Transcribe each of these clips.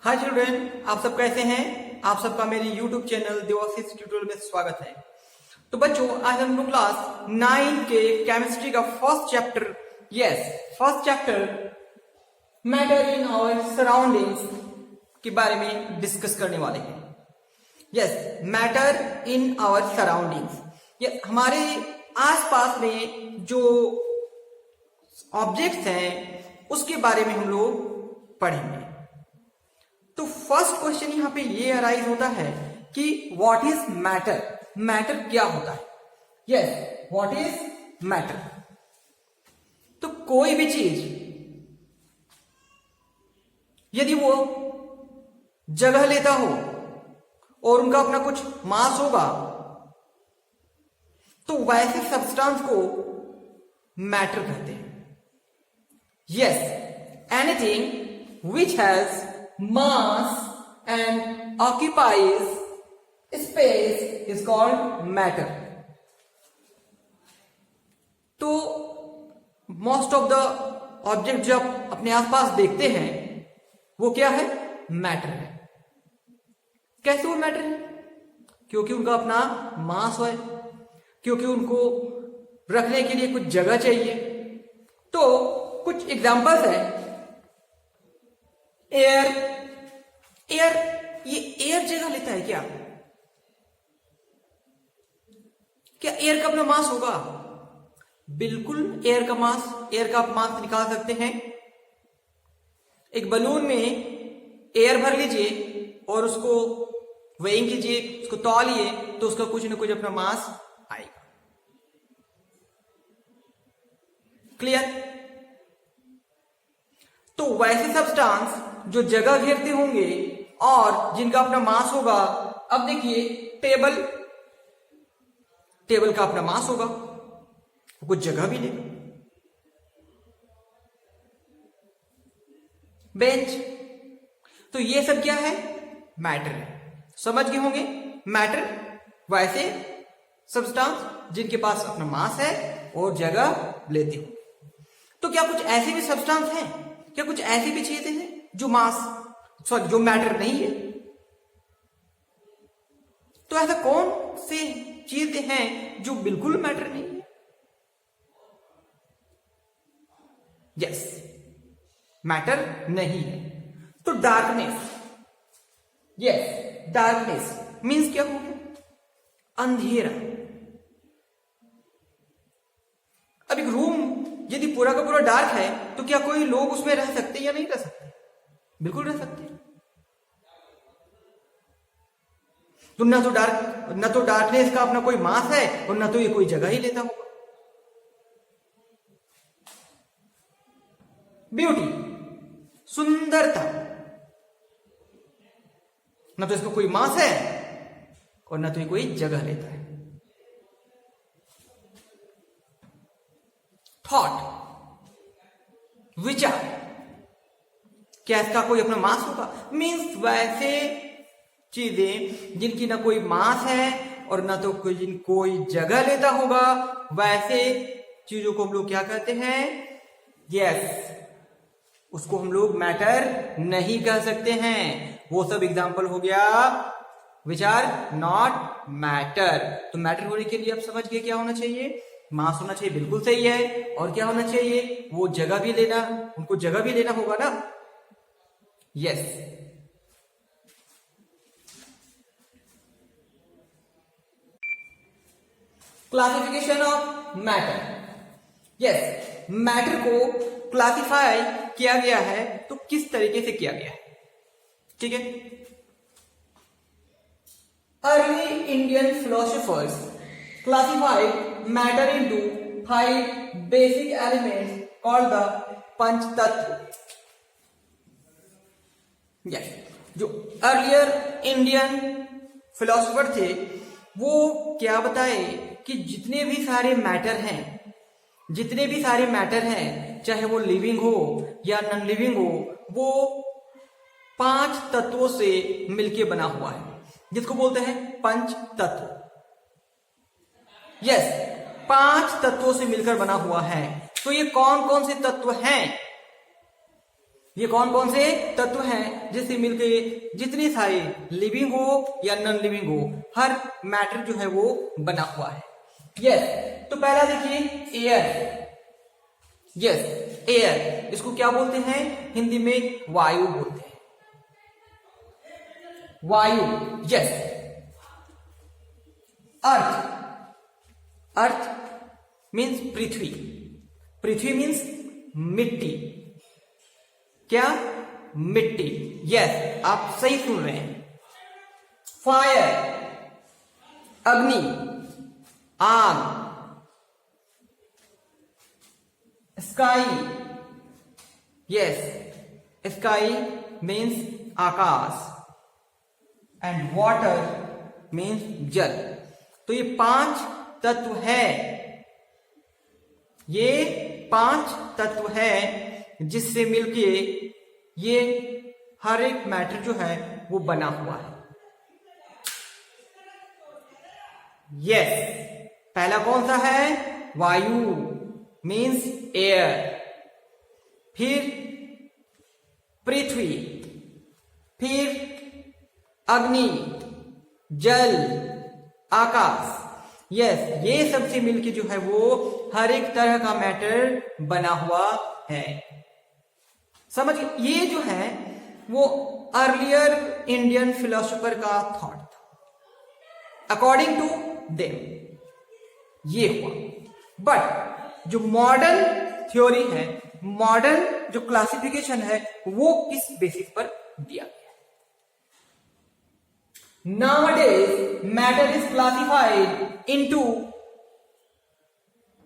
हाय children, आप सब कैसे हैं? आप सबका मेरे YouTube चैनल देवाशीष ट्यूटोरियल में स्वागत है। तो बच्चों, आज हम लोग क्लास 9 के केमिस्ट्री का first chapter matter in our surroundings के बारे में डिस्कस करने वाले हैं। मैटर इन आवर सराउंडिंग्स, हमारे आसपास में जो ऑब्जेक्ट्स हैं उसके बारे में हम लोग पढ़ेंगे। तो फर्स्ट क्वेश्चन यहां पे ये अराइज होता है कि व्हाट इज मैटर? मैटर क्या होता है? What is matter? तो कोई भी चीज यदि वो जगह लेता हो और उनका अपना कुछ मास होगा तो वैसे सब्सटेंस को मैटर कहते हैं। Anything which has mass and occupies space is called matter. तो मोस्ट ऑफ द ऑब्जेक्ट जो आप अपने आसपास देखते हैं वो क्या है? मैटर है। कैसे वो मैटर है? क्योंकि उनका अपना मास है, क्योंकि उनको रखने के लिए कुछ जगह चाहिए। तो कुछ एग्जांपल्स है। एयर ये एयर जगह लेता है क्या? क्या एयर का अपना मास होगा? बिल्कुल एयर का आप मास निकाल सकते हैं। एक बलून में एयर भर लीजिए और उसको वेइंग कीजिए, उसको तौलिए, तो उसका कुछ ना कुछ अपना मास आएगा। क्लियर? तो वैसे सब्सटेंस जो जगह घेरते होंगे और जिनका अपना मास होगा, अब देखिए टेबल का अपना मास होगा, कुछ जगह भी लेगा। बेंच, तो ये सब क्या है? मैटर है। समझ गए होंगे? मैटर वैसे सब्सटेंस जिनके पास अपना मास है और जगह लेते हो। तो क्या कुछ ऐसे भी सब्सटेंस हैं, क्या कुछ ऐसी भी चीजें हैं जो मैटर नहीं है? तो ऐसा कौन से चीजें हैं जो बिल्कुल मैटर नहीं है? मैटर नहीं है। तो डार्कनेस मीन्स क्या हो गया? अंधेरा। अब एक रूम यदि पूरा का पूरा डार्क है तो क्या कोई लोग उसमें रह सकते या नहीं रह सकते? बिल्कुल रह सकते हैं। तो न तो डार्कनेस का अपना कोई मास है और न तो ये कोई जगह ही लेता होगा। ब्यूटी, सुंदरता, न तो इसका कोई मास है और न तो ये कोई जगह लेता है। थॉट, विचार, क्या इसका कोई अपना मास होगा? मीन्स वैसे चीजें जिनकी ना कोई मास है और ना तो कोई जगह लेता होगा, वैसे चीजों को हम लोग क्या कहते हैं? उसको हम लोग मैटर नहीं कह सकते हैं। वो सब एग्जाम्पल हो गया विच आर नॉट मैटर। तो मैटर होने के लिए आप समझ गए क्या होना चाहिए? मास होना चाहिए, बिल्कुल सही है। और क्या होना चाहिए? वो जगह भी लेना, उनको जगह भी लेना होगा ना। Classification of matter. मैटर को क्लासिफाई किया गया है, तो किस तरीके से किया गया है? ठीक है। Early Indian philosophers classified matter into 5 basic elements called the panchtatva. जो अर्लियर इंडियन फिलोसोफर थे वो क्या बताए कि जितने भी सारे मैटर हैं, चाहे वो लिविंग हो या नॉन लिविंग हो, वो 5 तत्वों से मिलके बना हुआ है, जिसको बोलते हैं पंच तत्व। 5 तत्वों से मिलकर बना हुआ है। तो ये कौन कौन से तत्व हैं? ये कौन कौन से तत्व हैं जिससे मिलकर जितने सारे लिविंग हो या नॉन लिविंग हो, हर मैटर जो है वो बना हुआ है। यस, तो पहला देखिए एयर। यस, एयर, इसको क्या बोलते हैं हिंदी में? वायु बोलते हैं, वायु। यस, अर्थ। अर्थ मीन्स पृथ्वी। पृथ्वी मीन्स मिट्टी। क्या? मिट्टी। यस, आप सही सुन रहे हैं। फायर, अग्नि, आग। Sky. Yes, sky means Akash and water means जल। तो ये 5 तत्व है, ये 5 तत्व है जिससे मिलके ये हर एक मैटर जो है वो बना हुआ है। यस, पहला कौन सा है? वायु मीन्स एयर, फिर पृथ्वी, फिर अग्नि, जल, आकाश। यस, ये सबसे मिलके जो है वो हर एक तरह का मैटर बना हुआ है। समझ? ये जो है वो अर्लियर इंडियन फिलोसोफर का थॉट था, अकॉर्डिंग टू देम ये हुआ। बट जो मॉडर्न थ्योरी है, मॉडर्न जो क्लासिफिकेशन है, वो किस बेसिस पर दिया गया? Nowadays, matter is classified into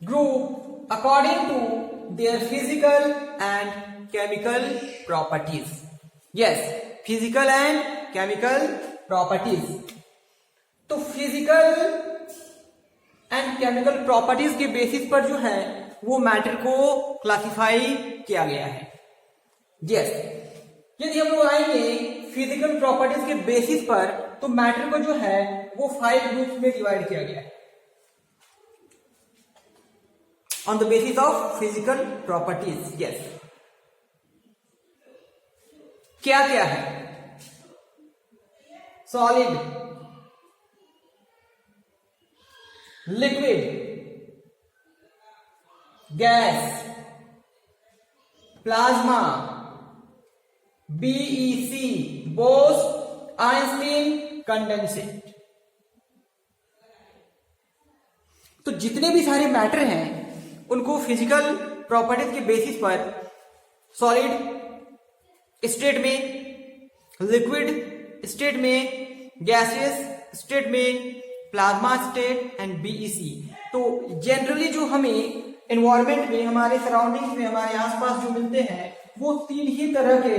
group according to their physical and chemical properties. Yes, physical and chemical properties. तो physical and chemical properties के बेसिस पर जो है वो मैटर को क्लासिफाई किया गया है। Yes, यदि हम लोग आएंगे फिजिकल प्रॉपर्टीज के बेसिस पर, तो मैटर को जो है वो 5 ग्रुप्स में डिवाइड किया गया है on the basis of physical properties. Yes, क्या क्या है? Solid, liquid, gas, plasma, BEC, Bose Einstein condensate. तो जितने भी सारे मैटर हैं उनको फिजिकल प्रॉपर्टीज के बेसिस पर सॉलिड स्टेट में, लिक्विड स्टेट में, गैसियस स्टेट में, प्लाज्मा स्टेट एंड बीईसी। तो जनरली जो हमें एनवायरमेंट में, हमारे सराउंडिंग्स में, हमारे आसपास जो मिलते हैं वो 3 ही तरह के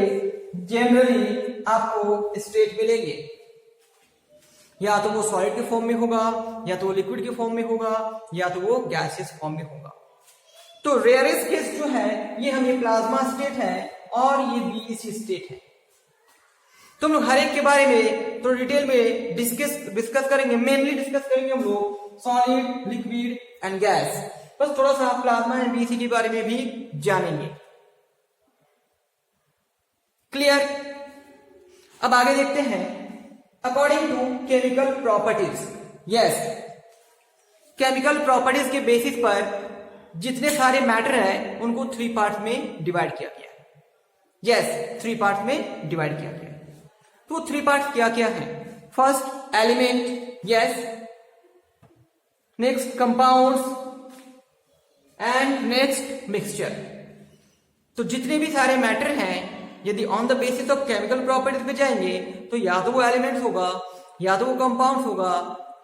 जनरली आपको स्टेट मिलेंगे। या तो वो सॉलिड के फॉर्म में होगा, या तो वो लिक्विड के फॉर्म में होगा, या तो वो गैसियस फॉर्म में होगा। तो रेयरेस्ट केस जो है ये हमें प्लाज्मा स्टेट है और ये बीईसी स्टेट है। तो हम लोग हर एक के बारे में तो डिटेल में डिस्कस करेंगे। मेनली डिस्कस करेंगे हम लोग सॉलिड, लिक्विड एंड गैस। बस थोड़ा सा प्लाज्मा एंड बीईसी के बारे में भी जानेंगे। क्लियर? अब आगे देखते हैं according to chemical properties. Yes, chemical properties के बेसिस पर जितने सारे मैटर हैं उनको 3 पार्ट में डिवाइड किया गया है। यस, 3 पार्ट में डिवाइड किया गया है। तो 3 पार्ट क्या क्या है? First element, yes, next compounds and next mixture. तो जितने भी सारे मैटर हैं यदि on the basis of chemical properties पे जाएंगे तो या तो वो एलिमेंट्स होगा, या तो वो कंपाउंड्स होगा,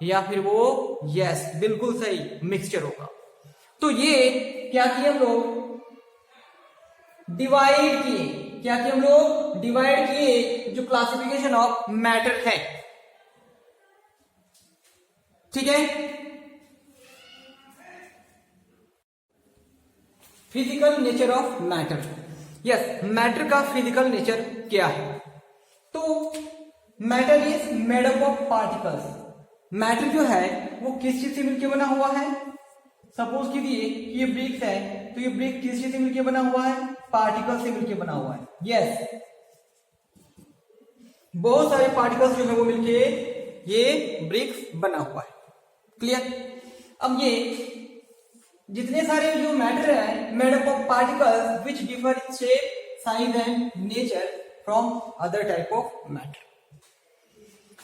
या फिर वो यस बिल्कुल सही मिक्सचर होगा। तो ये क्या किए हम लोग? डिवाइड किए। क्या किए हम लोग? डिवाइड किए जो क्लासिफिकेशन ऑफ मैटर है। ठीक है? Physical nature of matter. Yes, matter का फिजिकल नेचर क्या है? तो matter is made up of particles. Matter जो है वो किस चीज से मिलकर बना हुआ है? सपोज कीजिए ये ब्रिक्स है, तो ये ब्रिक किस चीज से मिलकर बना हुआ है? पार्टिकल से मिलकर बना हुआ है। यस, बहुत सारे पार्टिकल्स जो है वो मिलके ये ब्रिक्स बना हुआ है। क्लियर? अब ये जितने सारे जो मैटर है made up of particles which differ in shape, size and nature from other type of matter.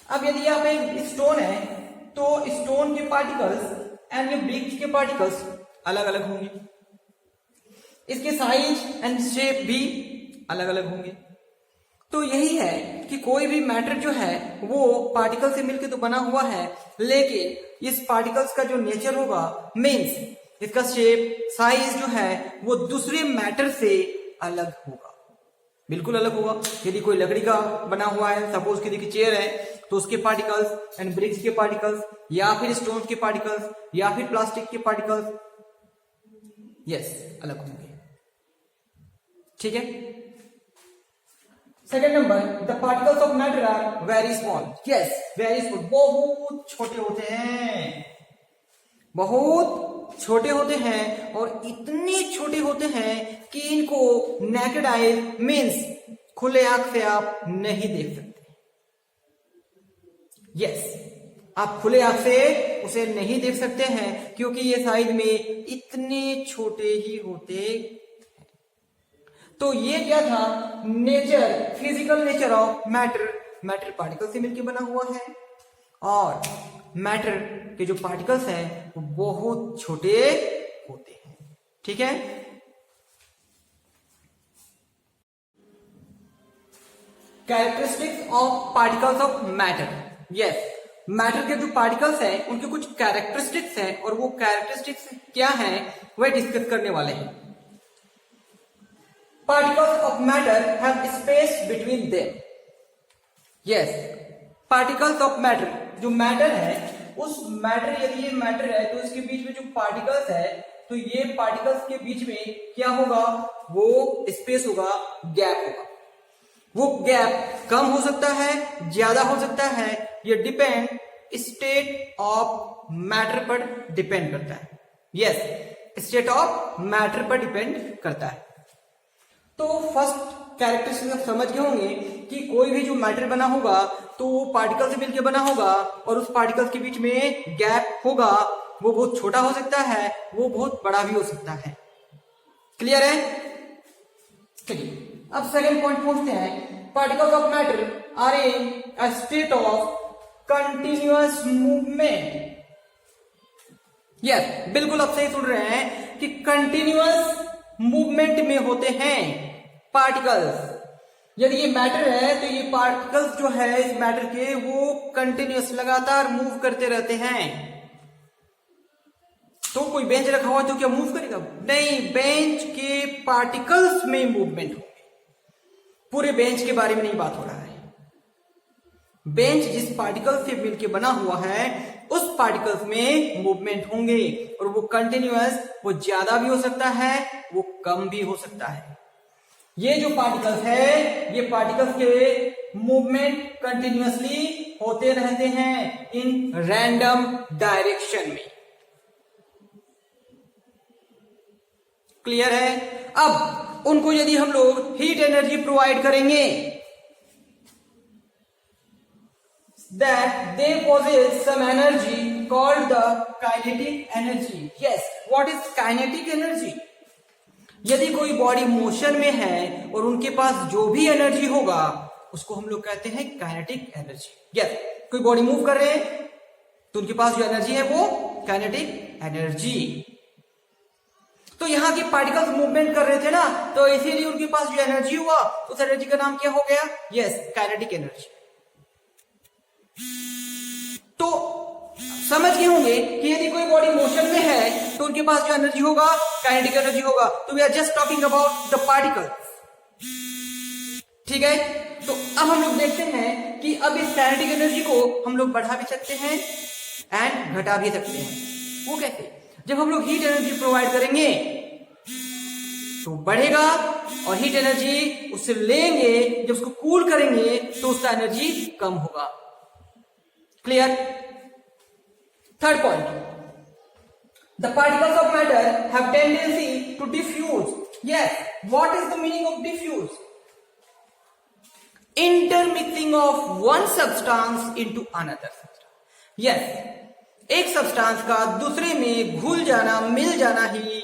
अब यदि यहाँ पे स्टोन है तो स्टोन के पार्टिकल्स एंड ये ब्रिक्स के पार्टिकल्स अलग अलग होंगे, इसके साइज एंड शेप भी अलग अलग होंगे। तो यही है कि कोई भी मैटर जो है वो पार्टिकल से मिलकर तो बना हुआ है, लेकिन इस पार्टिकल्स का जो नेचर होगा, मीन्स इसका शेप, साइज जो है वो दूसरे मैटर से अलग होगा, बिल्कुल अलग होगा। यदि कोई लकड़ी का बना हुआ है, सपोज कि चेयर है, तो उसके पार्टिकल्स एंड ब्रिक्स के पार्टिकल्स, या फिर स्टोन के पार्टिकल्स, या फिर प्लास्टिक के पार्टिकल्स, यस, अलग होंगे। ठीक है। Second number, the particles of matter are very small. Yes, very small, बहुत छोटे होते हैं, बहुत छोटे होते हैं, और इतने छोटे होते हैं कि इनको नेकेड आई मीन्स खुले आंख से आप नहीं देख सकते। यस, आप खुले आंख से उसे नहीं देख सकते हैं क्योंकि ये साइज में इतने छोटे ही होते। तो ये क्या था? Nature, physical nature of matter. Matter particle से मिलकर बना हुआ है और मैटर के जो पार्टिकल्स हैं वो बहुत छोटे होते हैं। ठीक है। Characteristics of particles of matter. Yes, matter के जो पार्टिकल्स हैं उनके कुछ कैरेक्टरिस्टिक्स हैं, और वो कैरेक्टरिस्टिक्स क्या हैं वह डिस्कस करने वाले हैं। Particles of matter have space between them. Yes, particles of matter, जो मैटर है उस मैटर, यदि ये मैटर है तो इसके बीच में जो पार्टिकल्स है, तो ये पार्टिकल्स के बीच में क्या होगा? वो स्पेस होगा, गैप होगा। वो गैप कम हो सकता है, ज्यादा हो सकता है, ये डिपेंड स्टेट ऑफ मैटर पर डिपेंड करता है। यस, स्टेट ऑफ मैटर पर डिपेंड करता है। तो फर्स्ट कैरेक्टरिस्टिक आप समझ गए होंगे कि कोई भी जो मैटर बना होगा तो वो पार्टिकल से मिलकर बना होगा, और उस पार्टिकल्स के बीच में गैप होगा। वो बहुत छोटा हो सकता है, वो बहुत बड़ा भी हो सकता है। क्लियर है? चलिए अब सेकेंड पॉइंट पहुंचते हैं। Particles of matter are in a state of continuous movement. Yes, बिल्कुल आप सही सुन रहे हैं कि कंटिन्यूअस मूवमेंट में होते हैं पार्टिकल्स। यदि ये मैटर है तो ये पार्टिकल्स जो है इस मैटर के वो कंटिन्यूअस लगातार मूव करते रहते हैं। तो कोई बेंच रखा हुआ है तो क्या मूव करेगा? नहीं, बेंच के पार्टिकल्स में मूवमेंट होंगे, पूरे बेंच के बारे में नहीं बात हो रहा है। बेंच जिस पार्टिकल से मिलकर बना हुआ है उस पार्टिकल्स में मूवमेंट होंगे, और वो कंटिन्यूअस, वो ज्यादा भी हो सकता है, वो कम भी हो सकता है। ये जो पार्टिकल्स है, ये पार्टिकल्स के मूवमेंट कंटिन्यूअसली होते रहते हैं इन रैंडम डायरेक्शन में। क्लियर है? अब उनको यदि हम लोग हीट एनर्जी प्रोवाइड करेंगे, that they possess some energy called the kinetic energy. Yes, what is kinetic energy? यदि कोई बॉडी मोशन में है और उनके पास जो भी एनर्जी होगा उसको हम लोग कहते हैं काइनेटिक एनर्जी। यस, कोई बॉडी मूव कर रहे हैं तो उनके पास जो एनर्जी है वो काइनेटिक एनर्जी। तो यहां के पार्टिकल्स मूवमेंट कर रहे थे ना, तो इसीलिए उनके पास जो एनर्जी हुआ उस एनर्जी का नाम क्या हो गया? Yes, kinetic energy. तो समझ गए होंगे कि यदि कोई बॉडी मोशन में है तो उनके पास जो एनर्जी होगा काइनेटिक एनर्जी होगा। तो we are just talking about the particles. ठीक है, तो अब हम लोग देखते हैं कि अब इस काइनेटिक एनर्जी को हम लोग बढ़ा भी सकते हैं एंड घटा भी सकते हैं। वो कैसे? जब हम लोग हीट एनर्जी प्रोवाइड करेंगे तो बढ़ेगा, और हीट एनर्जी उससे लेंगे, जब उसको कूल करेंगे तो उसका एनर्जी कम होगा। Clear? Third point, the particles of matter have tendency to diffuse. Yes, what is the meaning of diffuse? Intermixing of one substance into another substance. Yes, एक सब्सटेंस का दूसरे में घुल जाना, मिल जाना ही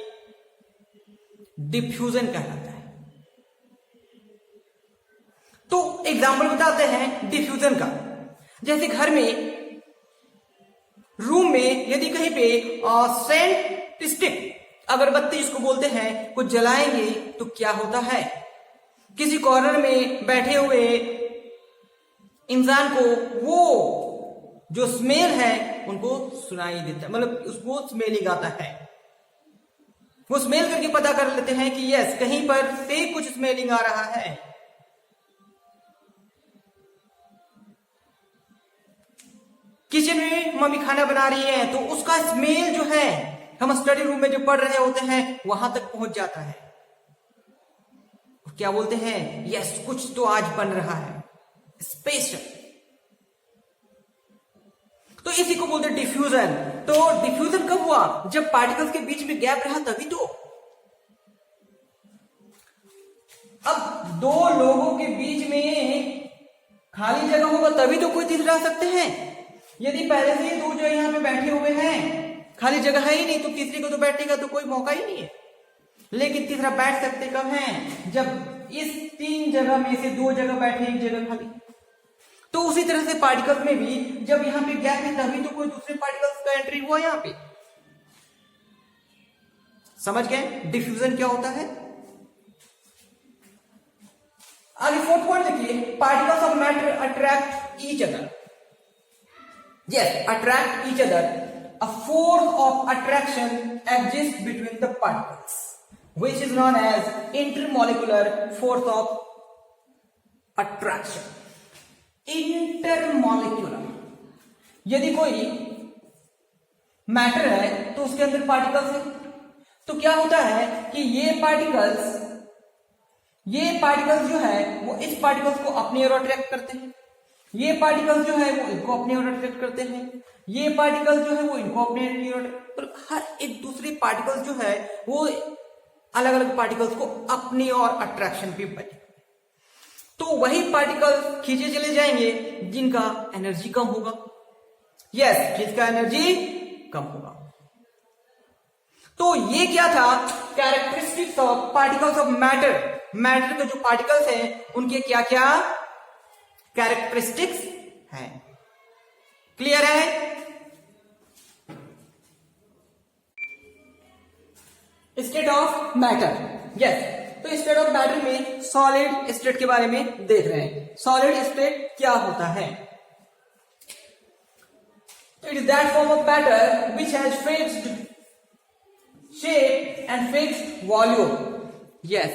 डिफ्यूजन कहलाता है। तो एग्जाम्पल बताते हैं डिफ्यूजन का। जैसे घर में, रूम में यदि कहीं पे सेंट स्टिक, अगरबत्ती जिसको बोलते हैं, कुछ जलाएंगे तो क्या होता है, किसी कॉर्नर में बैठे हुए इंसान को वो जो स्मेल है उनको सुनाई देता है, मतलब उसको स्मेलिंग आता है। वो स्मेल करके पता कर लेते हैं कि यस, कहीं पर से कुछ स्मेलिंग आ रहा है। किचन में मम्मी खाना बना रही है तो उसका स्मेल जो है, हम स्टडी रूम में जो पढ़ रहे होते हैं वहां तक पहुंच जाता है। क्या बोलते हैं, यस, कुछ तो आज बन रहा है स्पेशल। तो इसी को बोलते हैं डिफ्यूजन। तो डिफ्यूजन कब हुआ? जब पार्टिकल्स के बीच में गैप रहा तभी तो। अब दो लोगों के बीच में खाली जगह होगा तभी तो कोई तीसरा आ सकते हैं। यदि पहले से ही दो जो यहां पे बैठे हुए हैं, खाली जगह है ही नहीं, तो तीसरे को तो बैठने का तो कोई मौका ही नहीं है। लेकिन तीसरा बैठ सकते कब है? जब इस तीन जगह में से दो जगह बैठे, एक जगह खाली। तो उसी तरह से पार्टिकल्स में भी जब यहां पे गैप है तभी तो कोई दूसरे पार्टिकल्स का एंट्री हुआ यहां पे। समझ गए डिफ्यूजन क्या होता है? आगे फोर्थ पॉइंट देखिए, particles of matter attract each other. Yes, attract each other. A force of attraction exists between the particles, which is known as intermolecular force of attraction. Intermolecular, यदि कोई मैटर है तो उसके अंदर पार्टिकल्स है, तो क्या होता है कि ये पार्टिकल्स जो है वो इस पार्टिकल्स को अपनी ओर अट्रैक्ट करते हैं, ये पार्टिकल्स जो है वो इनको अपनी ओर अट्रैक्ट करते हैं, ये पार्टिकल्स जो है वो इनको अपने ओर, तो हर एक दूसरे पार्टिकल्स जो है वो अलग अलग पार्टिकल्स को अपनी ओर अट्रैक्शन पे बने। तो वही पार्टिकल खींचे चले जाएंगे जिनका एनर्जी कम होगा। यस, जिसका एनर्जी कम होगा। तो ये क्या था? Characteristics of particles of matter. Matter के जो पार्टिकल्स हैं उनके क्या क्या कैरेक्टरिस्टिक्स हैं। क्लियर है? State of matter. यस, तो स्टेट ऑफ मैटर में सॉलिड स्टेट के बारे में देख रहे हैं। सॉलिड स्टेट क्या होता है? It is that form of matter which has fixed shape and fixed volume. Yes,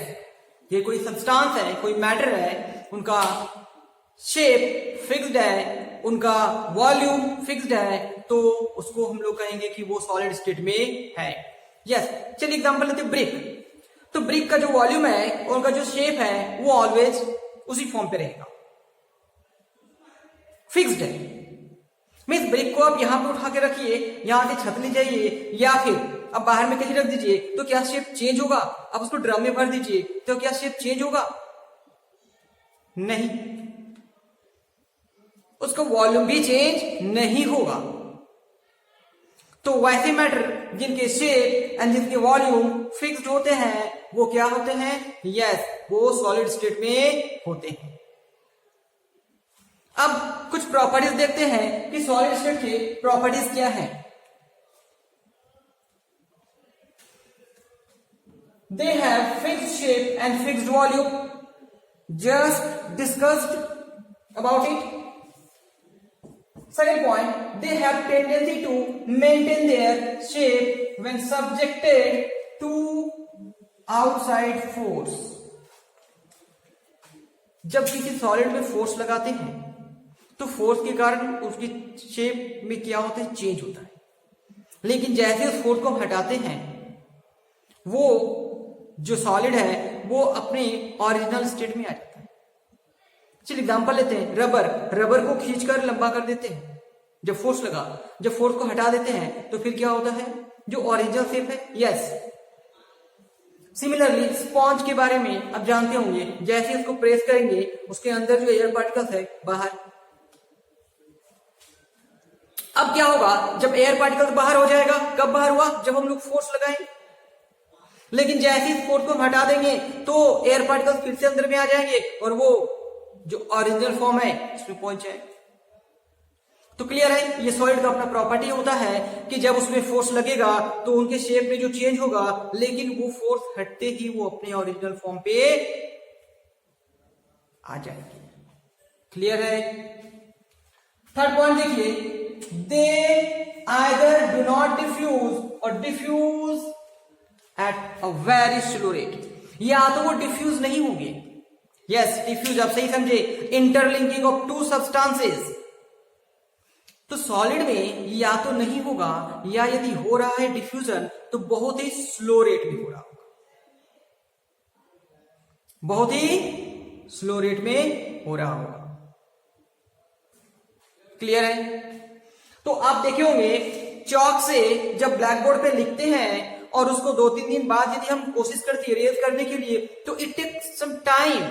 ये कोई सब्सटेंस है, कोई मैटर है, उनका शेप फिक्स्ड है, उनका वॉल्यूम फिक्स्ड है, तो उसको हम लोग कहेंगे कि वो सॉलिड स्टेट में है। यस, चलिए एग्जांपल लेते हैं ब्रिक। तो ब्रिक का जो वॉल्यूम है और उनका जो शेप है वो ऑलवेज उसी फॉर्म पे रहेगा, फिक्स्ड है। मीन्स ब्रिक को आप यहां पे उठा के रखिए, यहां से छत ले जाइए या फिर अब बाहर में कहीं रख दीजिए तो क्या शेप चेंज होगा? अब उसको ड्रम में भर दीजिए तो क्या शेप चेंज होगा? नहीं, उसका वॉल्यूम भी चेंज नहीं होगा। तो वैसे मैटर जिनके शेप एंड जिनके वॉल्यूम फिक्स्ड होते हैं वो क्या होते हैं? यस, वो सॉलिड स्टेट में होते हैं। अब कुछ प्रॉपर्टीज देखते हैं कि सॉलिड स्टेट की प्रॉपर्टीज क्या है। They have fixed shape and fixed volume. Just discussed about it. Second point, they have tendency to maintain their shape when subjected to outside force. जब किसी सॉलिड में फोर्स लगाते हैं तो फोर्स के कारण उसकी शेप में क्या होता है? चेंज होता है। लेकिन जैसे उस फोर्स को हम हटाते हैं वो जो सॉलिड है वो अपने ओरिजिनल स्टेट में आ जाता है। चलिए एग्जांपल लेते हैं, रबर को खींचकर लंबा कर देते हैं जब फोर्स लगा, जब फोर्स को हटा देते हैं तो फिर क्या होता है? जो ओरिजिनल शेप है, यस, सिमिलरली स्पॉन्ज के बारे में आप जानते होंगे, जैसे उसको प्रेस करेंगे उसके अंदर जो एयर पार्टिकल्स है बाहर। अब क्या होगा, जब एयर पार्टिकल्स बाहर हो जाएगा, कब बाहर हुआ, जब हम लोग फोर्स लगाएंगे। लेकिन जैसे इस फोर्स को हम हटा देंगे तो एयर पार्टिकल्स फिर से अंदर में आ जाएंगे और वो जो ओरिजिनल फॉर्म है उसमें पहुंच जाए। तो क्लियर है, ये सॉलिड का अपना प्रॉपर्टी होता है कि जब उसमें फोर्स लगेगा तो उनके शेप में जो चेंज होगा, लेकिन वो फोर्स हटते ही वो अपने ओरिजिनल फॉर्म पे आ जाएगी। क्लियर है। थर्ड पॉइंट देखिए, they either do not diffuse और diffuse at a very slow rate. या तो वो डिफ्यूज नहीं होंगे, यस डिफ्यूज, आप सही समझे, इंटरलिंकिंग ऑफ टू सब्सटेंसेस। तो सॉलिड में या तो नहीं होगा, या यदि हो रहा है डिफ्यूजन तो बहुत ही स्लो रेट में हो रहा होगा, बहुत ही स्लो रेट में हो रहा होगा। क्लियर है। तो आप देखे होंगे चौक से जब ब्लैक बोर्ड पे लिखते हैं और उसको 2-3 दिन बाद यदि हम कोशिश करते हैं इरेज करने के लिए, तो इट टेक्स सम टाइम,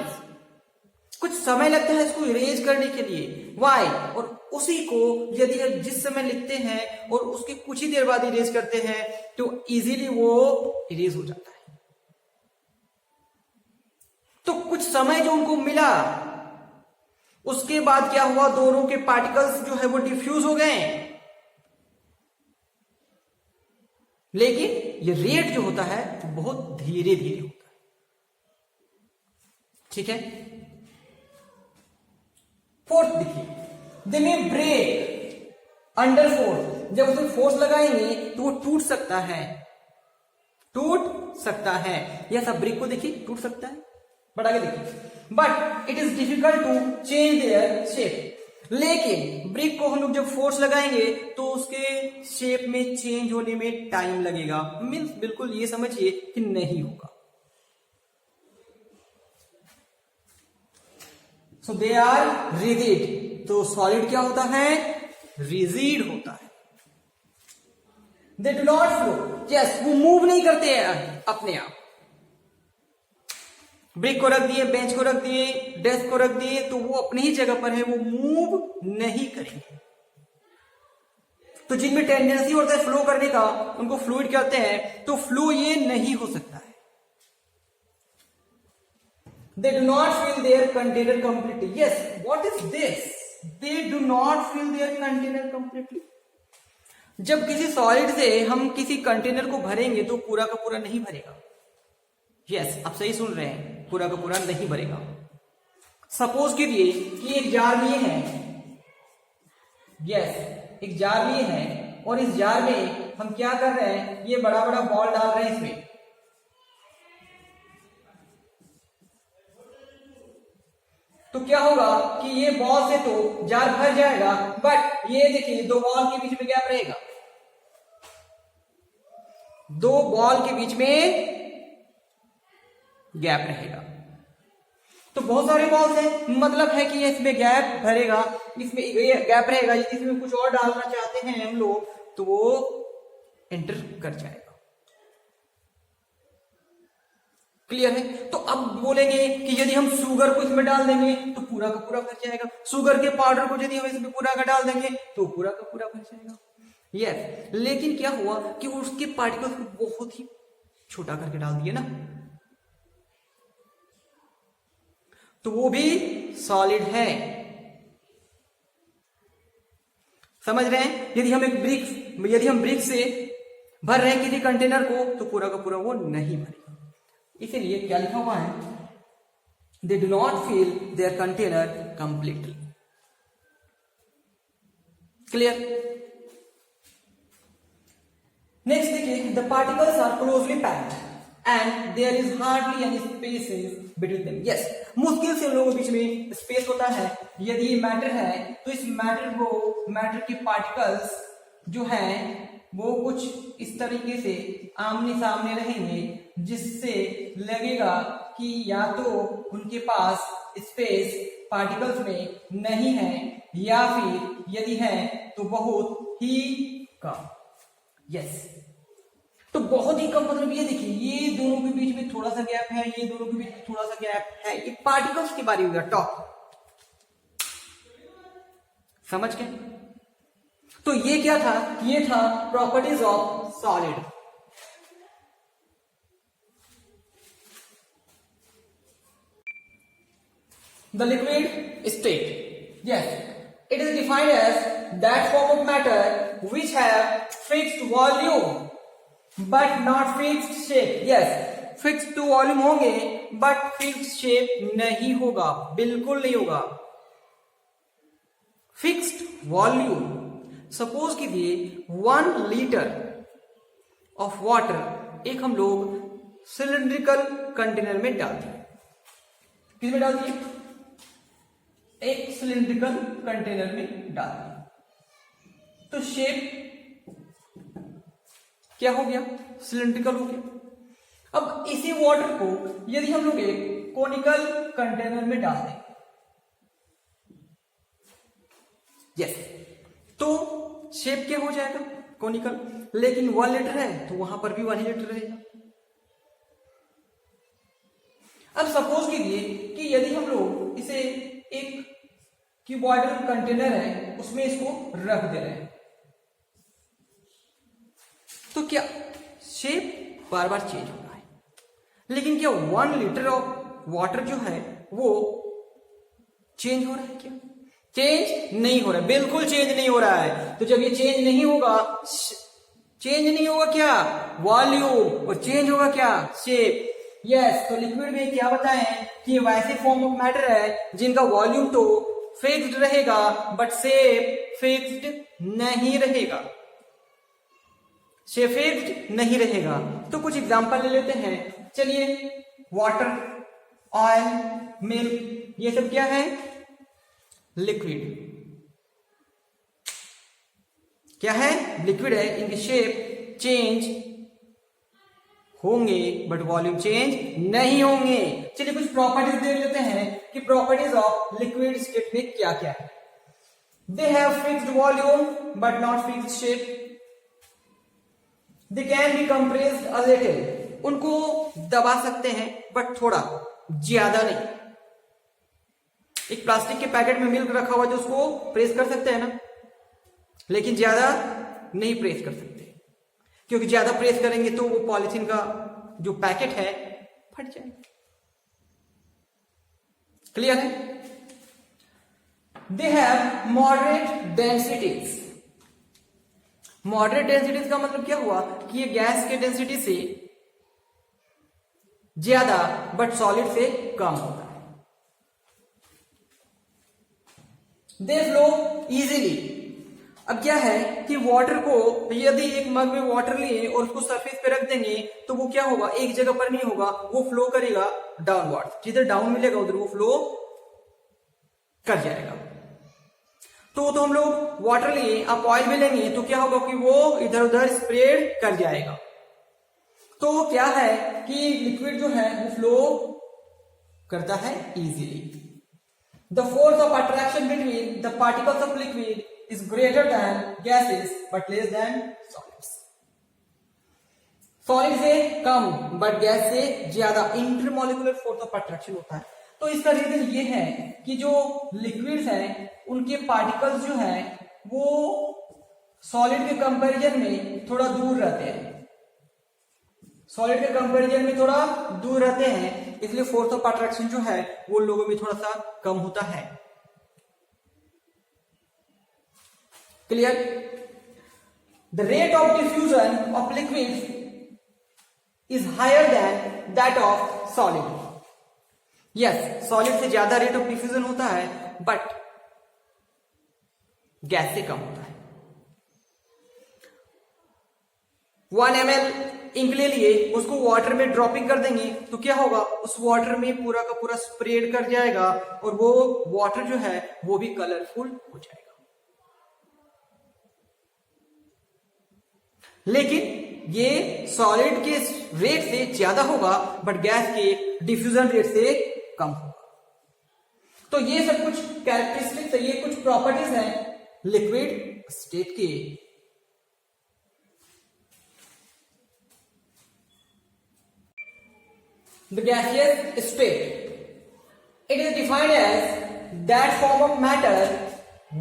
कुछ समय लगता है इसको इरेज करने के लिए। वाई? और उसी को यदि हम जिस समय लिखते हैं और उसके कुछ ही देर बाद इरेज करते हैं तो इजीली वो इरेज हो जाता है। तो कुछ समय जो उनको मिला, उसके बाद क्या हुआ, दोनों के पार्टिकल्स जो है वो डिफ्यूज हो गए। लेकिन ये रेट जो होता है वो बहुत धीरे धीरे होता है। ठीक है। फोर्थ देखिए, दे मे ब्रेक अंडर फोर्स। जब उसमें फोर्स लगाएंगे तो वो टूट सकता है, टूट सकता है। यह सब ब्रेक को देखिए टूट सकता है, बढ़ा के देखिए। But it is difficult to change their shape. लेकिन ब्रिक को हम लोग जब फोर्स लगाएंगे तो उसके शेप में चेंज होने में टाइम लगेगा। मीन्स बिल्कुल ये समझिए कि नहीं होगा। सो दे आर रिजिड। तो सॉलिड क्या होता है, रिजिड होता है। They do not flow, yes वो मूव नहीं करते हैं अपने आप। ब्रिक को रख दिए, बेंच को रख दिए, डेस्क को रख दिए, तो वो अपनी ही जगह पर है, वो मूव नहीं करेंगे। तो जिनमें टेंडेंसी होता है फ्लो करने का, उनको फ्लूइड कहते हैं। तो फ्लो ये नहीं हो सकता है। They do not fill their container completely. Yes, what is this? They do not fill their container completely. जब किसी सॉलिड से हम किसी कंटेनर को भरेंगे तो पूरा का पूरा नहीं भरेगा। यस, आप सही सुन रहे हैं, पूरा का पूरा नहीं भरेगा। सपोज कीजिए कि एक जार लिए हैं, यस एक जार लिए हैं, और इस जार में हम क्या कर रहे हैं, ये बड़ा बड़ा बॉल डाल रहे हैं इसमें। तो क्या होगा कि ये बॉल से तो जार भर जाएगा, बट ये देखिए दो बॉल के बीच में गैप रहेगा, दो बॉल के बीच में गैप रहेगा। तो बहुत सारे बॉल्स हैं, मतलब है कि इसमें गैप भरेगा, इसमें गैप रहेगा। इसमें कुछ और डालना चाहते हैं हम लोग तो वो एंटर कर जाएगा। क्लियर है। तो अब बोलेंगे कि यदि हम शुगर को इसमें डाल देंगे तो पूरा का पूरा भर जाएगा। शुगर के पाउडर को यदि हम इसमें पूरा का डाल देंगे तो पूरा का पूरा भर जाएगा। यस, लेकिन क्या हुआ कि उसके पार्टिकल्स को बहुत ही छोटा करके डाल दिए ना, तो वो भी सॉलिड है। समझ रहे हैं। यदि हम ब्रिक से भर रहे हैं किसी कंटेनर को तो पूरा का पूरा वो नहीं भरेगा। इसीलिए क्या लिखा हुआ है, they do not fill their container completely. Clear. Next देखिए, the particles are closely packed and there is hardly any spaces between them. Yes, मुश्किल से उन लोगों के बीच में स्पेस होता है। यदि मैटर है तो इस मैटर के पार्टिकल्स जो हैं वो कुछ इस तरीके से आमने सामने रहेंगे, जिससे लगेगा कि या तो उनके पास स्पेस पार्टिकल्स में नहीं है, या फिर यदि है तो बहुत ही कम। यस, तो बहुत ही कम, मतलब ये देखिए, ये दोनों के बीच में थोड़ा सा गैप है, ये दोनों के बीच में थोड़ा सा गैप है, ये पार्टिकल्स की बारी होगा, टॉप। समझ गए? तो ये क्या था? ये था properties of solid. The liquid state. Yes, it is defined as that form of matter which have fixed volume but not fixed shape. Yes, fixed to volume होंगे but fixed shape नहीं होगा, बिल्कुल नहीं होगा। Fixed volume, सपोज कीजिए 1 litre of water एक हम लोग सिलिंड्रिकल कंटेनर में डाल दिए। किस में डाल दिए? एक सिलिंड्रिकल कंटेनर में डाल दिए, तो शेप क्या हो गया? सिलिंड्रिकल हो गया। अब इसी वाटर को यदि हम लोग एक कोनिकल कंटेनर में डाल दें, यस, तो शेप क्या हो जाएगा? कोनिकल। लेकिन 1 लीटर है तो वहां पर भी 1 लीटर रहेगा। अब सपोज कीजिए कि यदि हम लोग इसे एक क्यूबॉइडल कंटेनर है उसमें इसको रख दे रहे हैं, तो क्या शेप बार बार चेंज हो रहा है, लेकिन क्या 1 लीटर ऑफ वाटर जो है वो चेंज हो रहा है? क्या चेंज नहीं हो रहा है? बिल्कुल चेंज नहीं हो रहा है। तो जब ये चेंज नहीं होगा, चेंज नहीं होगा क्या? वॉल्यूम। और चेंज होगा क्या? शेप। यस, तो लिक्विड में क्या बताएं कि ये वैसे फॉर्म ऑफ मैटर है जिनका वॉल्यूम तो फिक्स्ड रहेगा बट शेप फिक्स्ड नहीं रहेगा। शेप फिक्स्ड नहीं रहेगा। तो कुछ एग्जांपल ले लेते हैं। चलिए, वाटर, ऑयल, मिल्क, ये सब क्या है? लिक्विड। क्या है? लिक्विड है। इनकी शेप चेंज होंगे बट वॉल्यूम चेंज नहीं होंगे। चलिए कुछ प्रॉपर्टीज देख लेते हैं कि प्रॉपर्टीज ऑफ लिक्विड स्टेट में क्या क्या है। They have fixed volume but not fixed shape. They can be compressed a little, उनको दबा सकते हैं बट थोड़ा, ज्यादा नहीं। एक प्लास्टिक के पैकेट में मिल्क रखा हुआ है तो उसको प्रेस कर सकते हैं ना, लेकिन ज्यादा नहीं प्रेस कर सकते, क्योंकि ज्यादा प्रेस करेंगे तो वो पॉलिथीन का जो पैकेट है फट जाएगा। क्लियर है? They have moderate densities. Moderate densities का मतलब क्या हुआ कि ये गैस के डेंसिटी से ज्यादा बट सॉलिड से कम होता है। दे फ्लो इजीली। अब क्या है कि वाटर को यदि एक मग में वाटर लिए और उसको सरफेस पे रख देंगे तो वो क्या होगा? एक जगह पर नहीं होगा, वो फ्लो करेगा डाउनवर्ड। जिधर डाउन मिलेगा उधर वो फ्लो कर जाएगा। तो हम लोग वाटर लिए, आप ऑयल में लेंगे तो क्या होगा कि वो इधर उधर स्प्रेड कर जाएगा। तो क्या है कि लिक्विड जो है वो फ्लो करता है easily. The force of attraction between the particles of liquid is greater than gases but less than solids. Solid से कम बट गैस से ज्यादा इंटरमोलिकुलर फोर्स ऑफ अट्रैक्शन होता है। तो इसका रीजन ये है कि जो लिक्विड्स हैं उनके पार्टिकल्स जो हैं वो सॉलिड के कंपैरिजन में थोड़ा दूर रहते हैं। सॉलिड के कंपैरिजन में थोड़ा दूर रहते हैं, इसलिए फोर्स ऑफ अट्रैक्शन जो है वो लोगों में थोड़ा सा कम होता है। Clear? The rate of diffusion of liquid is higher than that of solid. Yes, solid से ज्यादा रेट ऑफ डिफ्यूजन होता है बट गैस से कम होता है। 1 ml इंक ले लिए, उसको वाटर में ड्रॉपिंग कर देंगे तो क्या होगा? उस वाटर में पूरा का पूरा स्प्रेड कर जाएगा और वो वाटर जो है वो भी कलरफुल हो जाएगा। लेकिन ये सॉलिड के रेट से ज्यादा होगा बट गैस के डिफ्यूजन रेट से कम होगा। तो ये सब कुछ कैरेक्टरिस्टिक्स है, ये कुछ प्रॉपर्टीज हैं लिक्विड स्टेट के। the gaseous state. It is defined as that form of matter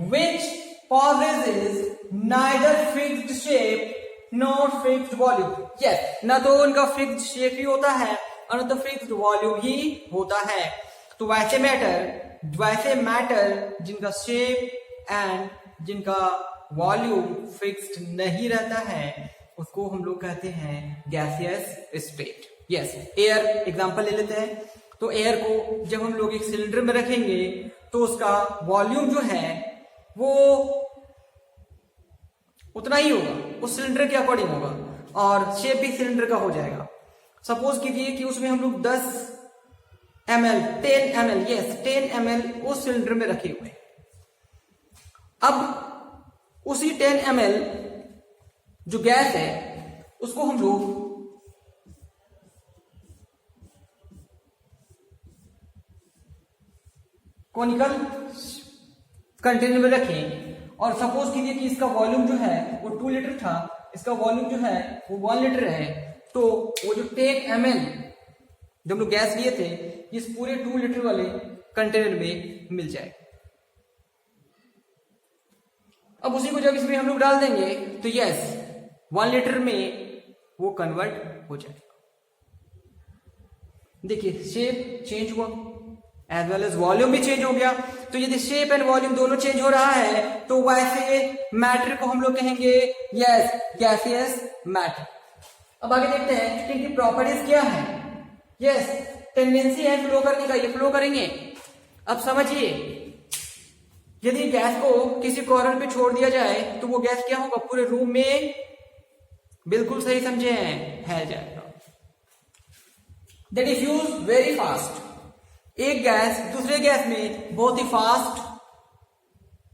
which possesses neither fixed shape nor fixed volume. Yes, ना तो उनका फिक्स्ड शेप ही होता है और न तो फिक्स्ड वॉल्यूम ही होता है. तो वैसे मैटर जिनका शेप एंड जिनका वॉल्यूम फिक्स्ड नहीं रहता है उसको हम लोग कहते हैं gaseous state. Yes, air example ले लेते हैं. तो एयर को जब हम लोग एक सिलेंडर में रखेंगे तो उसका वॉल्यूम जो है वो उतना ही होगा, उस सिलेंडर के अकॉर्डिंग होगा और शेप भी सिलेंडर का हो जाएगा. सपोज कीजिए कि उसमें हम लोग 10 ml 10 ml यस 10 ml उस सिलेंडर में रखे हुए हैं. अब उसी 10 ml जो गैस है उसको हम लोग कॉनिकल कंटेनर में रखें और सपोज कीजिए कि इसका वॉल्यूम जो है वो 2 लीटर था, इसका वॉल्यूम जो है वो 1 लीटर है. तो वो जो 10 ml जब हम लोग गैस लिए थे इस पूरे 2 लीटर वाले कंटेनर में मिल जाएगा. अब उसी को जब इसमें हम लोग डाल देंगे तो यस 1 लीटर में वो कन्वर्ट हो जाएगा. देखिए शेप चेंज हुआ एज वेल एज वॉल्यूम भी चेंज हो गया. तो यदि शेप एंड वॉल्यूम दोनों चेंज हो रहा है तो वैसे मैटर को हम लोग कहेंगे यस गैसियस मैटर. अब आगे देखते हैं कि इनकी प्रॉपर्टीज क्या है. यस, टेंडेंसी है फ्लो करने का, ये फ्लो करेंगे. अब समझिए यदि गैस को किसी कॉर्नर पे छोड़ दिया जाए तो वो गैस क्या होगा, पूरे रूम में बिल्कुल सही समझे हैं फैल जाएगा. दे डिफ्यूज वेरी फास्ट. एक गैस दूसरे गैस में बहुत ही फास्ट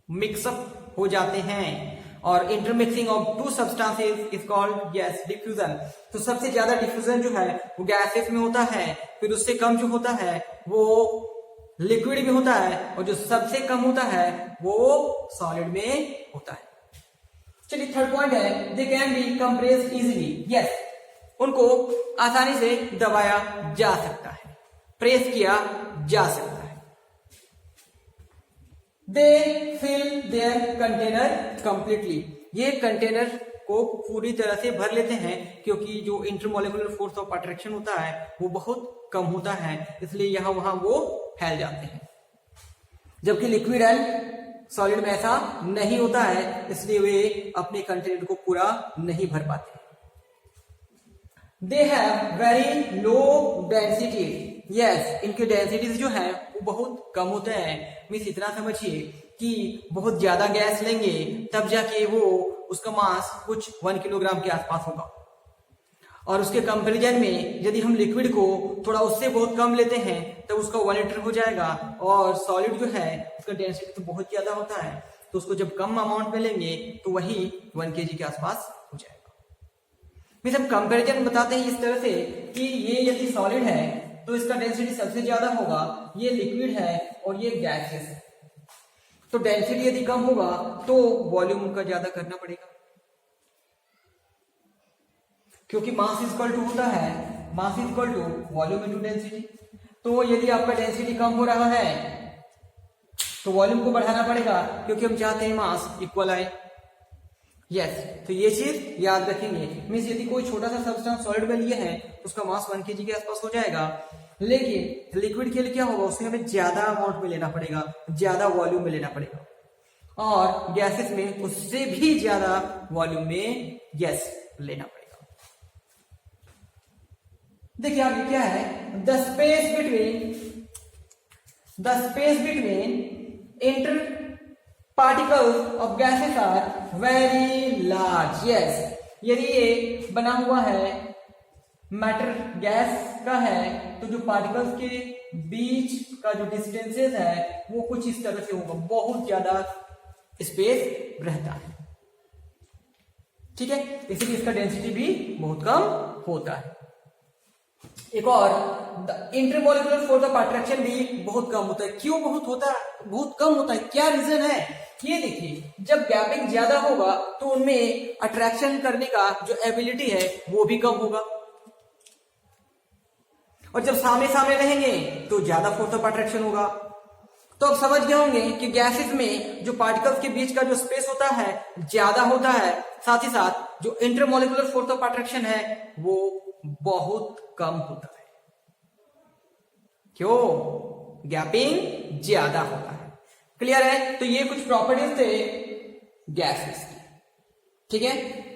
मिक्सअप हो जाते हैं और intermixing of 2 substances is called yes diffusion. तो सबसे ज्यादा डिफ्यूजन जो है वो गैसेस में होता है, फिर उससे कम जो होता है वो लिक्विड में होता है और जो सबसे कम होता है वो सॉलिड में होता है. चलिए थर्ड पॉइंट है they can be compressed easily. Yes, उनको आसानी से दबाया जा सकता है, प्रेस किया जा सकता है. दे फिल देयर कंटेनर कंप्लीटली. ये कंटेनर को पूरी तरह से भर लेते हैं क्योंकि जो इंटरमोलिकुलर फोर्स ऑफ अट्रैक्शन होता है वो बहुत कम होता है, इसलिए यहां वहां वो फैल जाते हैं. जबकि लिक्विड एंड सॉलिड में ऐसा नहीं होता है, इसलिए वे अपने कंटेनर को पूरा नहीं भर पाते. They have very low density. Yes, इनके डेंसिटीज जो है वो बहुत कम होते हैं. मीन्स इतना समझिए कि बहुत ज्यादा गैस लेंगे तब जाके वो उसका मास कुछ 1 किलोग्राम के आसपास होगा और उसके कंपैरिजन में यदि हम लिक्विड को थोड़ा उससे बहुत कम लेते हैं तब उसका 1 लीटर हो जाएगा. और सॉलिड जो है उसका डेंसिटी तो बहुत ज्यादा होता है, तो उसको जब कम अमाउंट में लेंगे तो वही 1 kg के आसपास हो जाएगा. मीन्स हम कंपैरिजन बताते हैं इस तरह से कि ये यदि सॉलिड है तो इसका डेंसिटी सबसे ज्यादा होगा, ये लिक्विड है और ये गैसेस है. तो डेंसिटी यदि कम होगा तो वॉल्यूम उनका ज्यादा करना पड़ेगा क्योंकि मास इक्वल टू होता है mass equal to volume into density. तो यदि आपका डेंसिटी कम हो रहा है तो वॉल्यूम को बढ़ाना पड़ेगा क्योंकि हम चाहते हैं मास इक्वल आए. यस, तो ये चीज याद रखेंगे. मीन्स यदि कोई छोटा सा सब्सटेंस सॉलिड में लिए है तो उसका मास 1 kg के आसपास हो जाएगा, लेकिन लिक्विड के लिए क्या होगा, उसमें हमें ज्यादा अमाउंट में लेना पड़ेगा, ज्यादा वॉल्यूम में लेना पड़ेगा. और गैसेस में उससे भी ज्यादा वॉल्यूम में यस लेना पड़ेगा. देखिए आगे क्या है, the space between inter particles of gases are very large. Yes, यदि ये बना हुआ है मैटर गैस का है तो जो पार्टिकल्स के बीच का जो डिस्टेंसेस है वो कुछ इस तरह से होगा, बहुत ज्यादा स्पेस रहता है. ठीक है, इसलिए इसका डेंसिटी भी बहुत कम होता है. एक और इंटरमोलिकुलर फोर्स ऑफ अट्रैक्शन भी बहुत कम होता है. क्यों बहुत कम होता है, क्या रीजन है? ये देखिए, जब गैपिंग ज्यादा होगा तो उनमें अट्रैक्शन करने का जो एबिलिटी है वो भी कम होगा और जब सामने सामने रहेंगे तो ज्यादा फोर्स ऑफ अट्रैक्शन होगा। तो अब समझ गए होंगे कि गैसेस में जो पार्टिकल्स के बीच का जो स्पेस होता है ज्यादा होता है, साथ ही साथ जो इंटरमोलिकुलर फोर्स ऑफ अट्रैक्शन है वो बहुत कम होता है। क्यों? गैपिंग ज्यादा होता है। क्लियर है? तो ये कुछ प्रॉपर्टीज थे गैसेस की, ठीक है।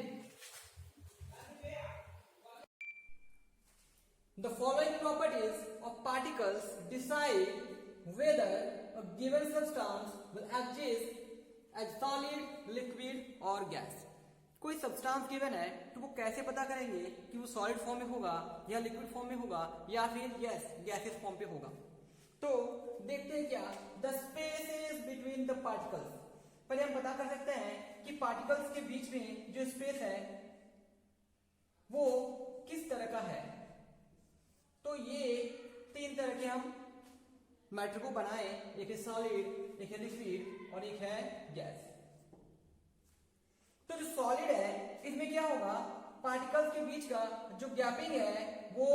The following properties of particles decide whether a given substance will exist as solid, liquid or gas. कोई सब्सटेंस गिवन है तो वो कैसे पता करेंगे कि वो सॉलिड फॉर्म में होगा या लिक्विड फॉर्म में होगा या फिर गैसेस फॉर्म पे होगा। तो देखते हैं क्या, the spaces between the particles. पहले हम पता कर सकते हैं कि पार्टिकल्स के बीच में जो स्पेस है वो किस तरह का है। तो ये तीन तरह के हम मैटर को बनाए, एक है सॉलिड, एक है लिक्विड और एक है गैस। तो जो सॉलिड है इसमें क्या होगा, पार्टिकल्स के बीच का जो गैपिंग है वो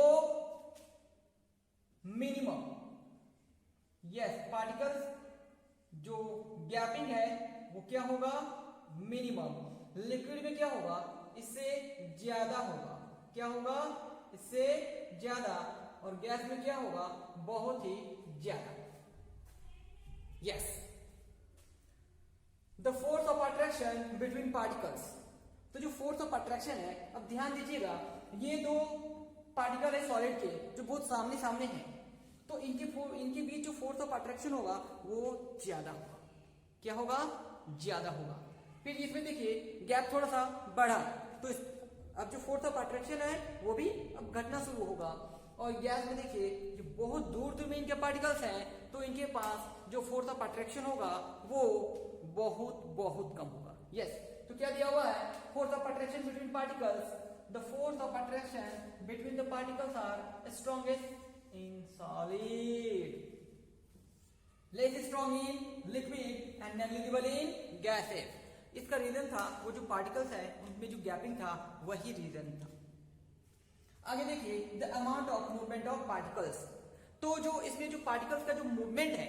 मिनिमम, पार्टिकल्स जो गैपिंग है वो क्या होगा, मिनिमम। लिक्विड में क्या होगा, इससे ज्यादा होगा। क्या होगा? इससे ज्यादा। और गैस में क्या होगा, बहुत ही ज्यादा। Yes, the force of attraction between particles. तो जो फोर्स ऑफ अट्रैक्शन है, अब ध्यान दीजिएगा, ये दो पार्टिकल है सॉलिड के जो बहुत सामने सामने हैं, तो इनके बीच जो फोर्स ऑफ अट्रैक्शन होगा वो ज्यादा होगा। क्या होगा? ज्यादा होगा। फिर इसमें देखिए गैप थोड़ा सा बढ़ा, तो अब जो फोर्स ऑफ अट्रैक्शन है वो भी अब घटना शुरू होगा। और गैस में देखिए जो बहुत दूर दूर में इनके पार्टिकल्स हैं, तो इनके पास जो फोर्स ऑफ अट्रैक्शन होगा वो बहुत बहुत कम होगा। यस, तो क्या दिया हुआ है, force of attraction between particles, the force of attraction between the particles are strongest in solid, less strong in liquid and negligible in gases. इसका रीजन था वो जो पार्टिकल्स है उनमें जो गैपिंग था वही रीजन था। आगे देखिए, the amount of movement of particles. तो जो इसमें जो पार्टिकल्स का जो मूवमेंट है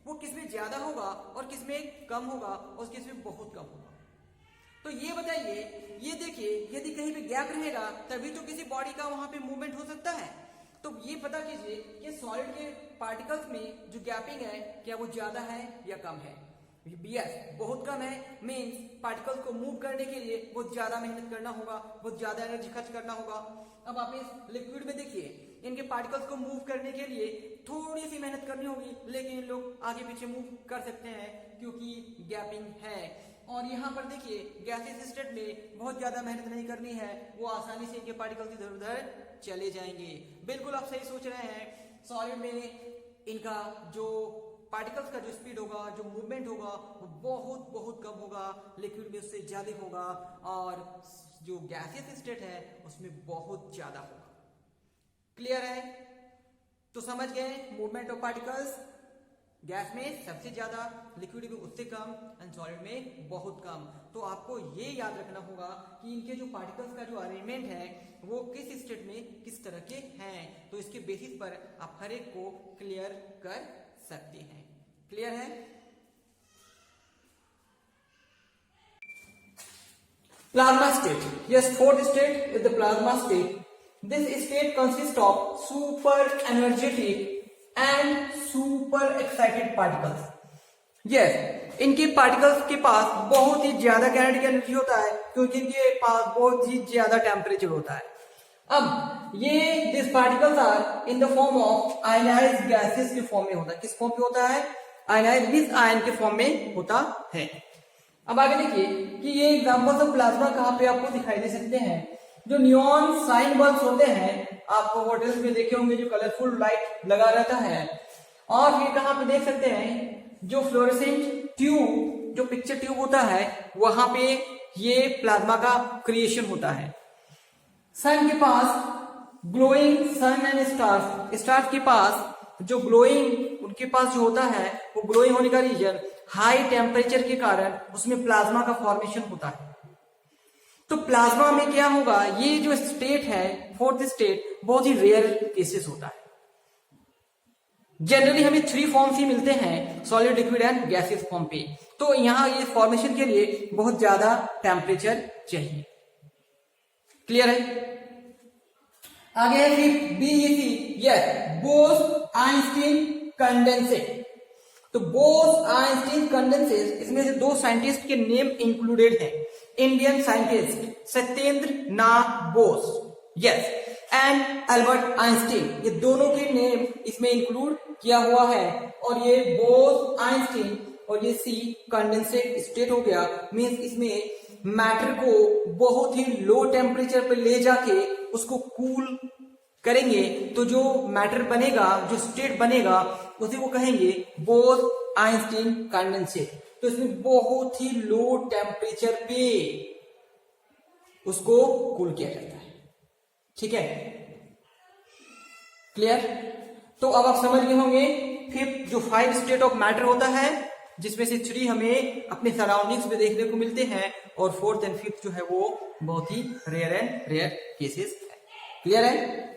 वो किसमें ज्यादा होगा और किसमें कम होगा और किसमें बहुत कम होगा। तो ये बताइए, ये देखिए यदि कहीं पे गैप रहेगा तभी तो किसी बॉडी का वहां पे मूवमेंट हो सकता है। तो ये पता कीजिए कि सॉलिड के पार्टिकल्स में जो गैपिंग है क्या वो ज्यादा है या कम है। यस, बहुत कम है, मींस पार्टिकल्स को मूव करने के लिए बहुत ज्यादा मेहनत करना होगा, बहुत ज्यादा एनर्जी खर्च करना होगा। अब आप इस लिक्विड में देखिए, इनके पार्टिकल्स को मूव करने के लिए थोड़ी सी मेहनत करनी होगी, लेकिन इन लोग आगे पीछे मूव कर सकते हैं क्योंकि गैपिंग है। और यहाँ पर देखिए गैसियस स्टेट में बहुत ज्यादा मेहनत नहीं करनी है, वो आसानी से इनके पार्टिकल्स इधर उधर चले जाएंगे। बिल्कुल आप सही सोच रहे हैं, सॉलिड में इनका जो पार्टिकल्स का जो स्पीड होगा, जो मूवमेंट होगा वो बहुत बहुत कम होगा, लिक्विड में उससे ज्यादा होगा, और जो गैसियस स्टेट है उसमें बहुत ज्यादा होगा। क्लियर है? तो समझ गए, मूवमेंट ऑफ पार्टिकल्स गैस में सबसे ज्यादा, लिक्विड में उससे कम एंड सॉलिड में बहुत कम। तो आपको ये याद रखना होगा कि इनके जो पार्टिकल्स का जो अरेंजमेंट है वो किस स्टेट में किस तरह के हैं। तो इसके बेसिस पर आप हर एक को क्लियर कर सकते हैं। क्लियर है? Plasma state. Yes, fourth state is the plasma state. This state consists of super energetic and super excited particles. Yes, इनके पार्टिकल्स के पास बहुत ही ज्यादा काइनेटिक एनर्जी होता है क्योंकि इनके पास बहुत ही ज्यादा टेम्परेचर होता है। अब ये this particles are in the form of ionized gases के फॉर्म में होता है। किस फॉर्म पे होता है? आयनाइज्ड, मींस आयन के फॉर्म में होता है। अब आगे देखिए कि ये एग्जांपल्स ऑफ प्लाज्मा कहाँ पे आपको दिखाई दे सकते हैं। जो नियॉन साइन बल्ब्स होते हैं, आप होटल्स में देखे होंगे जो कलरफुल लाइट लगा रहता है। और फिर कहां पे देख सकते हैं जो फ्लोरेसेंट ट्यूब, जो पिक्चर ट्यूब होता है, वहां पे ये प्लाज्मा का क्रिएशन होता है। सन के पास glowing, sun and stars, stars के पास जो ग्लोइंग उनके पास जो होता है वो ग्लोइंग होने का रीजन हाई टेम्परेचर के कारण उसमें प्लाज्मा का फॉर्मेशन होता है। तो प्लाज्मा में क्या होगा, ये जो स्टेट है फोर्थ स्टेट बहुत ही रेयर केसेस होता है। जनरली हमें 3 फॉर्म्स ही मिलते हैं, solid, liquid and gaseous form पे। तो यहां ये फॉर्मेशन के लिए बहुत ज्यादा टेम्परेचर चाहिए। क्लियर है? आगे है फिर बीईसी, यस, बोस-आइंस्टीन कंडेंसेट। तो बोस-आइंस्टीन कंडेंसेट, इसमें से 2 साइंटिस्ट के नेम इंक्लूडेड है। Indian scientist Satyendra Nath Bose, yes, and Albert Einstein, ये दोनों के नेम इसमें इंक्लूड किया हुआ है। और ये बोस आइंस्टीन और ये सी कंडेंसेट स्टेट हो गया, मींस इसमें मैटर को बहुत ही लो टेम्परेचर पे ले जाके उसको कूल करेंगे, तो जो मैटर बनेगा, जो स्टेट बनेगा, उसे वो कहेंगे बोस आइंस्टीन कंडेंसेट। तो इसमें बहुत ही लो टेम्परेचर पे उसको कूल किया जाता है। ठीक है, क्लियर? तो अब आप समझ गए होंगे फिफ्थ जो 5 स्टेट ऑफ मैटर होता है, जिसमें से 3 हमें अपने सराउंडिंग्स में देखने को मिलते हैं और 4th एंड 5th जो है वो बहुत ही रेयर केसेस है। क्लियर है?